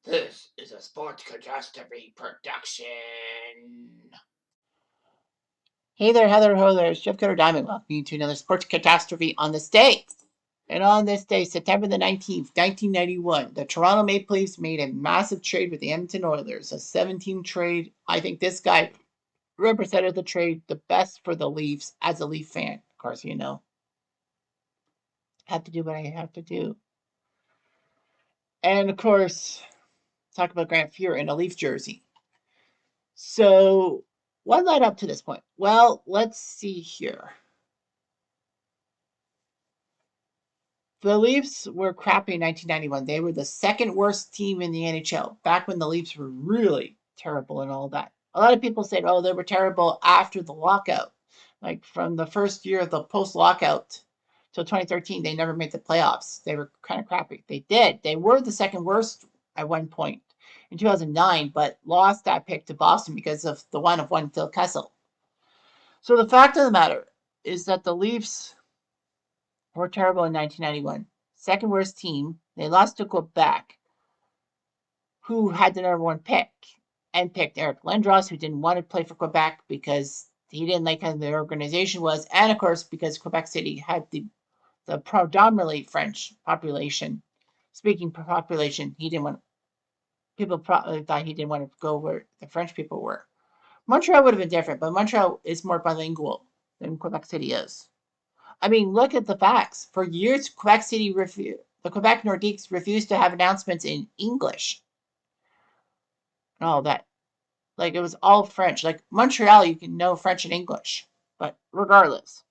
This is a Sports Catastrophe production. Hey there, Heather Ho there. It's Jeff Cutter Diamond. Welcome you to another Sports Catastrophe on the States. And on this day, September the 19th, 1991, the Toronto Maple Leafs made a massive trade with the Edmonton Oilers, a 17 trade. I think this guy represented the trade the best for the Leafs as a Leaf fan. Of course, you know, have to do what I have to do. And of course, talk about Grant Fuhr in a Leaf jersey. So, what led up to this point? Well, let's see here. The Leafs were crappy in 1991. They were the second worst team in the NHL, back when the Leafs were really terrible and all that. A lot of people said, oh, they were terrible after the lockout. Like from the first year of the post lockout till 2013, they never made the playoffs. They were kind of crappy. They did. They were the second worst at one point in 2009, but lost that pick to Boston because of the one Phil Kessel. So the fact of the matter is that the Leafs were terrible in 1991. Second worst team. They lost to Quebec, who had the number one pick, and picked Eric Lindros, who didn't want to play for Quebec because he didn't like how the organization was, and of course because Quebec City had the predominantly French population. Speaking population, he didn't want. People probably thought he didn't want to go where the French people were. Montreal would have been different, but Montreal is more bilingual than Quebec City is. I mean, look at the facts. For years, Quebec City the Quebec Nordiques refused to have announcements in English and all that. Like it was all French. Like Montreal, you can know French and English, but regardless.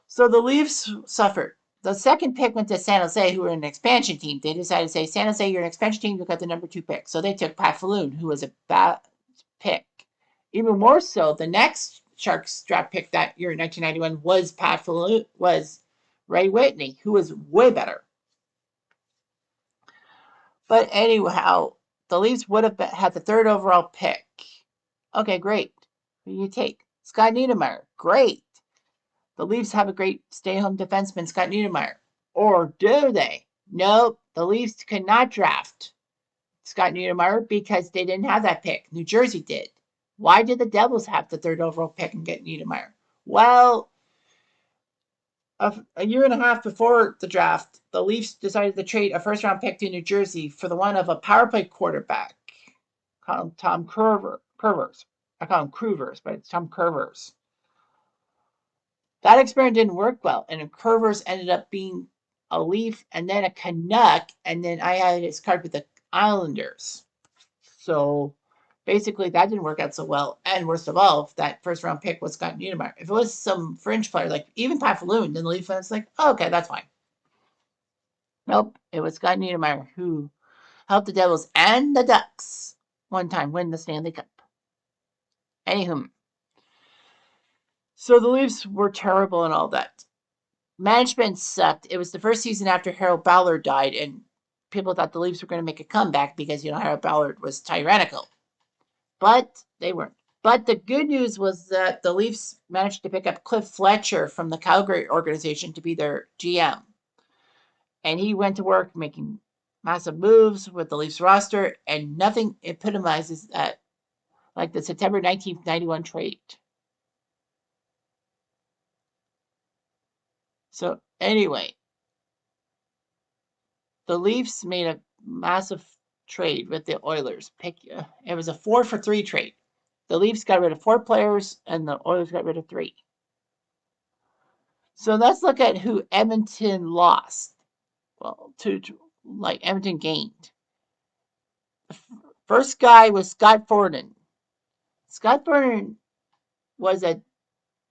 So the Leafs suffered. The second pick went to San Jose, who were an expansion team. They decided to say, San Jose, you're an expansion team. You got the number 2 pick. So they took Pat Falloon, who was a bad pick. Even more so, the next Sharks draft pick that year in 1991 was was Ray Whitney, who was way better. But anyhow, the Leafs would have had the 3rd overall pick. Okay, great. Who do you take? Scott Niedermayer. Great. The Leafs have a great stay-home defenseman, Scott Niedermayer. Or do they? Nope. The Leafs could not draft Scott Niedermayer because they didn't have that pick. New Jersey did. Why did the Devils have the 3rd overall pick and get Niedermayer? Well, a year and a half before the draft, the Leafs decided to trade a first-round pick to New Jersey for the one of a power play quarterback, called Tom Curvers. I call him Cruvers, but it's Tom Curvers. That experiment didn't work well, and Curvers ended up being a Leaf and then a Canuck, and then I had his card with the Islanders. So basically, that didn't work out so well. And worst of all, that first round pick was Scott Niedermayer. If it was some fringe player, like even Pat Falloon, then the Leaf fans like, oh, okay, that's fine. Nope, it was Scott Niedermayer who helped the Devils and the Ducks one time win the Stanley Cup. Anywho, so the Leafs were terrible and all that. Management sucked. It was the first season after Harold Ballard died, and people thought the Leafs were going to make a comeback because, Harold Ballard was tyrannical. But they weren't. But the good news was that the Leafs managed to pick up Cliff Fletcher from the Calgary organization to be their GM. And he went to work making massive moves with the Leafs roster, and nothing epitomizes that like the September 1991 trade. So anyway, the Leafs made a massive trade with the Oilers. It was a 4-for-3 trade. The Leafs got rid of 4 players, and the Oilers got rid of 3. So let's look at who Edmonton lost. Well, Edmonton gained. The first guy was Scott Thornton. Scott Thornton was a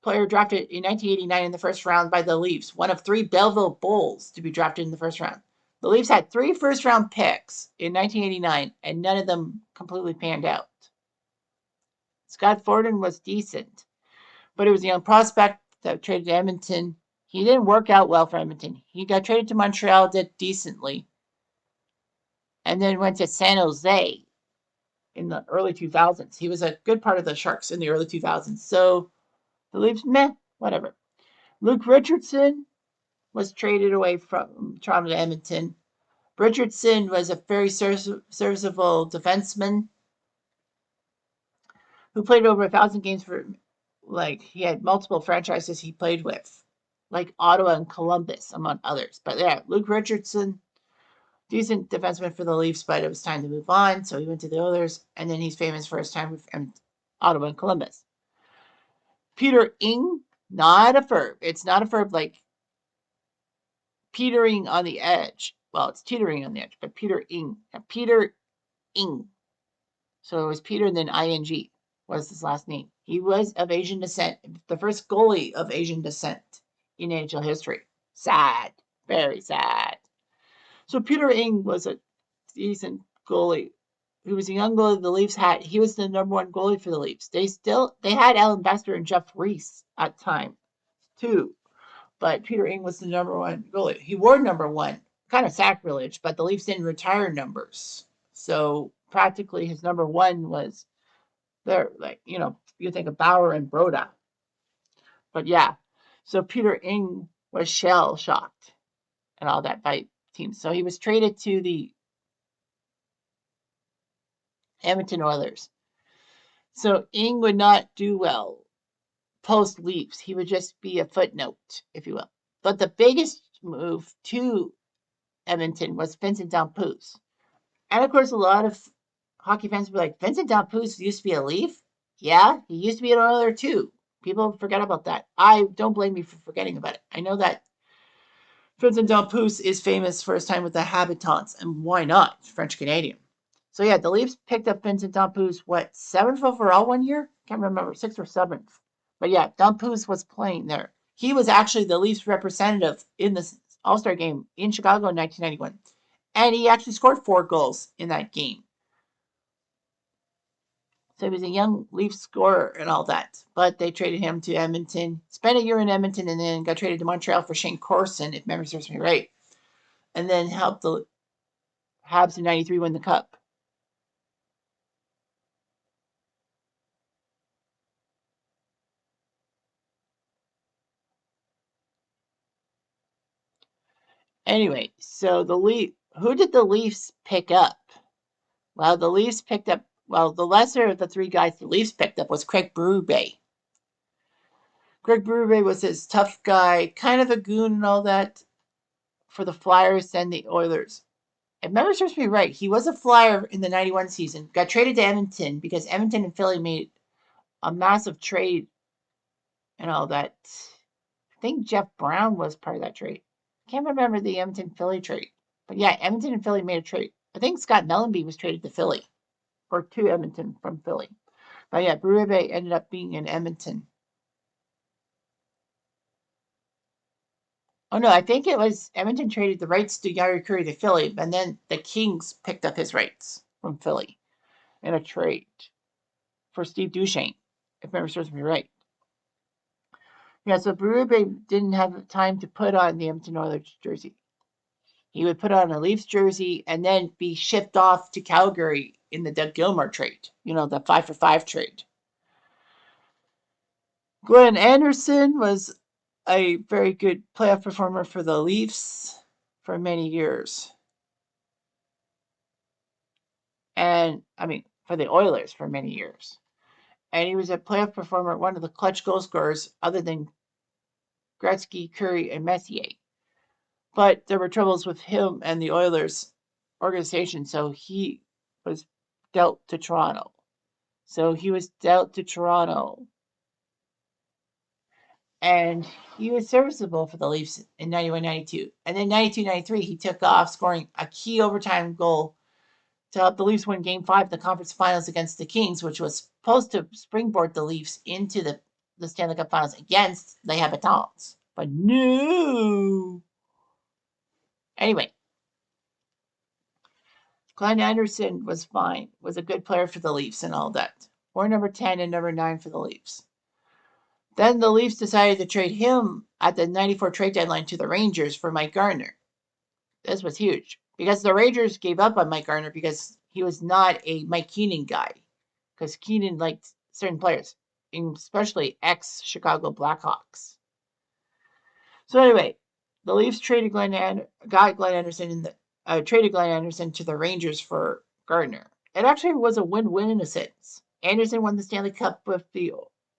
player drafted in 1989 in the first round by the Leafs, one of 3 Belleville Bulls to be drafted in the first round. The Leafs had 3 first-round picks in 1989, and none of them completely panned out. Scott Thornton was decent, but it was a young prospect that traded to Edmonton. He didn't work out well for Edmonton. He got traded to Montreal, did decently, and then went to San Jose in the early 2000s. He was a good part of the Sharks in the early 2000s. So the Leafs, meh, whatever. Luke Richardson was traded away from Toronto to Edmonton. Richardson was a very serviceable defenseman who played over 1,000 games for, like, he had multiple franchises he played with, like Ottawa and Columbus, among others. But yeah, Luke Richardson, decent defenseman for the Leafs, but it was time to move on, so he went to the Oilers, and then he's famous for his time with Ottawa and Columbus. Peter Ing, not a verb. It's not a verb like petering on the edge. Well, it's teetering on the edge, but Peter Ing. Peter Ing. So it was Peter and then ing was his last name. He was of Asian descent, the first goalie of Asian descent in NHL history. Sad. Very sad. So Peter Ing was a decent goalie. He was a young goalie the Leafs had. He was the number one goalie for the Leafs. They had Alan Bester and Jeff Reese at the time too. But Peter Ing was the number one goalie. He wore number one. Kind of sacrilege, but the Leafs didn't retire numbers. So practically his number one was there. Like, you think of Bauer and Broda. But yeah. So Peter Ing was shell shocked and all that by teams. So he was traded to the Edmonton Oilers. So Ing would not do well post Leafs. He would just be a footnote, if you will. But the biggest move to Edmonton was Vincent Damphousse. And of course, a lot of hockey fans would be like, Vincent Damphousse used to be a Leaf? Yeah, he used to be an Oiler too. People forget about that. I don't blame you for forgetting about it. I know that Vincent Damphousse is famous for his time with the Habitants, and why not? French Canadian. So yeah, the Leafs picked up Vincent Damphousse, what, 7th overall one year? Can't remember, 6th or 7th. But yeah, Damphousse was playing there. He was actually the Leafs representative in the All-Star game in Chicago in 1991. And he actually scored 4 goals in that game. So he was a young Leaf scorer and all that. But they traded him to Edmonton, spent a year in Edmonton, and then got traded to Montreal for Shane Corson, if memory serves me right. And then helped the Habs in 93 win the Cup. Anyway, so who did the Leafs pick up? Well, the lesser of the 3 guys the Leafs picked up was Craig Berube. Craig Berube was this tough guy, kind of a goon and all that for the Flyers and the Oilers. If memory serves me right, he was a Flyer in the 91 season, got traded to Edmonton because Edmonton and Philly made a massive trade and all that. I think Jeff Brown was part of that trade. I can't remember the Edmonton Philly trade. But yeah, Edmonton and Philly made a trade. I think Scott Mellenby was traded to Philly, or to Edmonton from Philly. But yeah, Berube ended up being in Edmonton. Oh no, I think it was Edmonton traded the rights to Yari Curry to Philly, and then the Kings picked up his rights from Philly in a trade for Steve Duchesne, if memory serves me right. Yeah, so Berube didn't have time to put on the Edmonton Oilers jersey. He would put on a Leafs jersey and then be shipped off to Calgary in the Doug Gilmour trade, the 5-for-5 trade. Glenn Anderson was a very good playoff performer for the Leafs for many years. And, for the Oilers for many years. And he was a playoff performer, one of the clutch goal scorers other than Gretzky, Curry, and Messier. But there were troubles with him and the Oilers organization, so he was dealt to Toronto. And he was serviceable for the Leafs in 91-92. And then 92-93, he took off, scoring a key overtime goal to help the Leafs win Game 5 of the conference finals against the Kings, which was supposed to springboard the Leafs into the Stanley Cup finals against the Habitants. But no! Anyway, Glenn Anderson was fine, was a good player for the Leafs and all that. Or number 10 and number 9 for the Leafs. Then the Leafs decided to trade him at the 94 trade deadline to the Rangers for Mike Garner. This was huge because the Rangers gave up on Mike Garner because he was not a Mike Keenan guy. Because Keenan liked certain players, especially ex-Chicago Blackhawks. So anyway, the Leafs traded got Glenn Anderson traded Glenn Anderson to the Rangers for Gardner. It actually was a win-win in a sense. Anderson won the Stanley Cup with the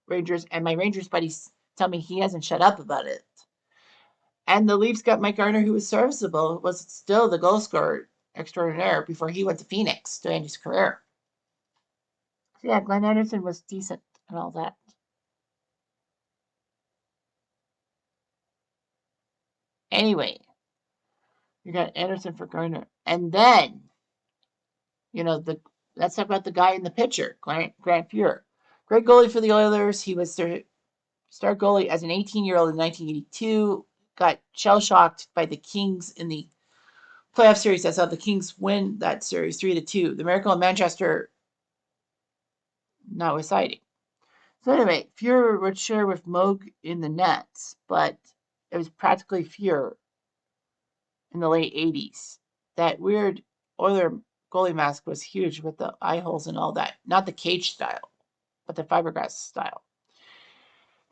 Rangers, and my Rangers buddies tell me he hasn't shut up about it. And the Leafs got Mike Gardner, who was serviceable, was still the goal scorer extraordinaire before he went to Phoenix to end his career. So yeah, Glenn Anderson was decent and all that. Anyway, you got Anderson for Gardner. And then, let's talk about the guy in the pitcher, Grant Fuhr. Great goalie for the Oilers. He was their star goalie as an 18-year-old in 1982. Got shell-shocked by the Kings in the playoff series. I saw the Kings win that series 3-2. The Miracle in Manchester notwithstanding. So anyway, Fuhr would share with Moog in the nets, but it was practically Fuhr in the late 80s. That weird Oiler goalie mask was huge with the eye holes and all that. Not the cage style, but the fiberglass style.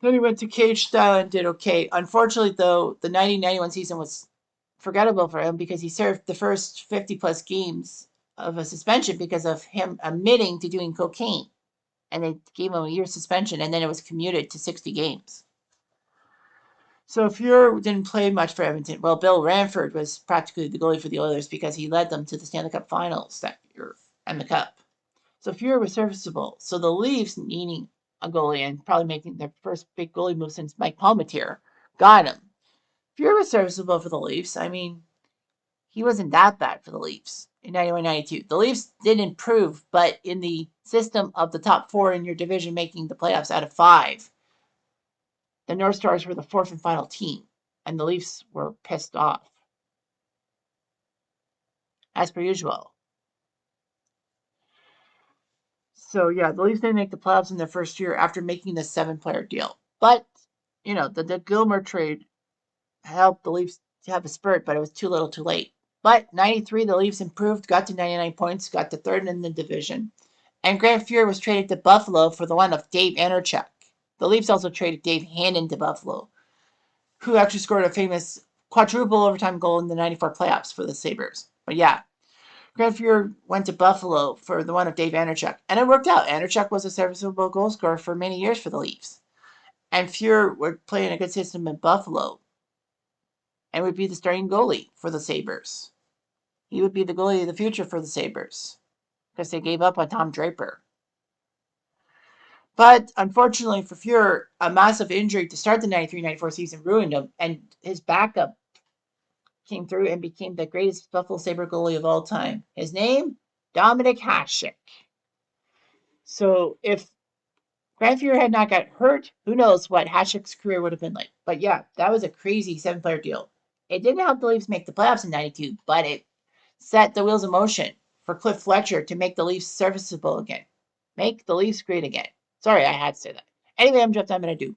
Then he went to cage style and did okay. Unfortunately, though, the 1991 season was forgettable for him because he served the first 50-plus games of a suspension because of him admitting to doing cocaine. And they gave him a year suspension, and then it was commuted to 60 games. So Fuhr didn't play much for Edmonton. Well, Bill Ranford was practically the goalie for the Oilers because he led them to the Stanley Cup Finals that year and the Cup. So Fuhr was serviceable. So the Leafs, needing a goalie and probably making their first big goalie move since Mike Palmateer, got him. Fuhr was serviceable for the Leafs. I mean, he wasn't that bad for the Leafs in 91-92. The Leafs did improve, but in the system of the top four in your division making the playoffs out of five, the North Stars were the fourth and final team, and the Leafs were pissed off, as per usual. So, yeah, the Leafs didn't make the playoffs in their first year after making the 7-player deal. But, the Gilmer trade helped the Leafs to have a spurt, but it was too little too late. But 93, the Leafs improved, got to 99 points, got to third in the division. And Grant Fuhr was traded to Buffalo for the one of Dave Enerchuk. The Leafs also traded Dave Hannon to Buffalo, who actually scored a famous quadruple overtime goal in the 94 playoffs for the Sabres. But yeah, Grant Fuhr went to Buffalo for the one of Dave Enerchuk. And it worked out. Enerchuk was a serviceable goal scorer for many years for the Leafs. And Fuhr would play in a good system in Buffalo and would be the starting goalie for the Sabres. He would be the goalie of the future for the Sabres because they gave up on Tom Draper. But unfortunately for Fuhr, a massive injury to start the 93-94 season ruined him, and his backup came through and became the greatest Buffalo Sabre goalie of all time. His name? Dominik Hasek. So if Grant Fuhr had not got hurt, who knows what Hasek's career would have been like. But yeah, that was a crazy 7-player deal. It didn't help the Leafs make the playoffs in 92, but it set the wheels in motion for Cliff Fletcher to make the Leafs serviceable again. Make the Leafs great again. Sorry, I had to say that. Anyway, I'm Jeff. I'm going to do.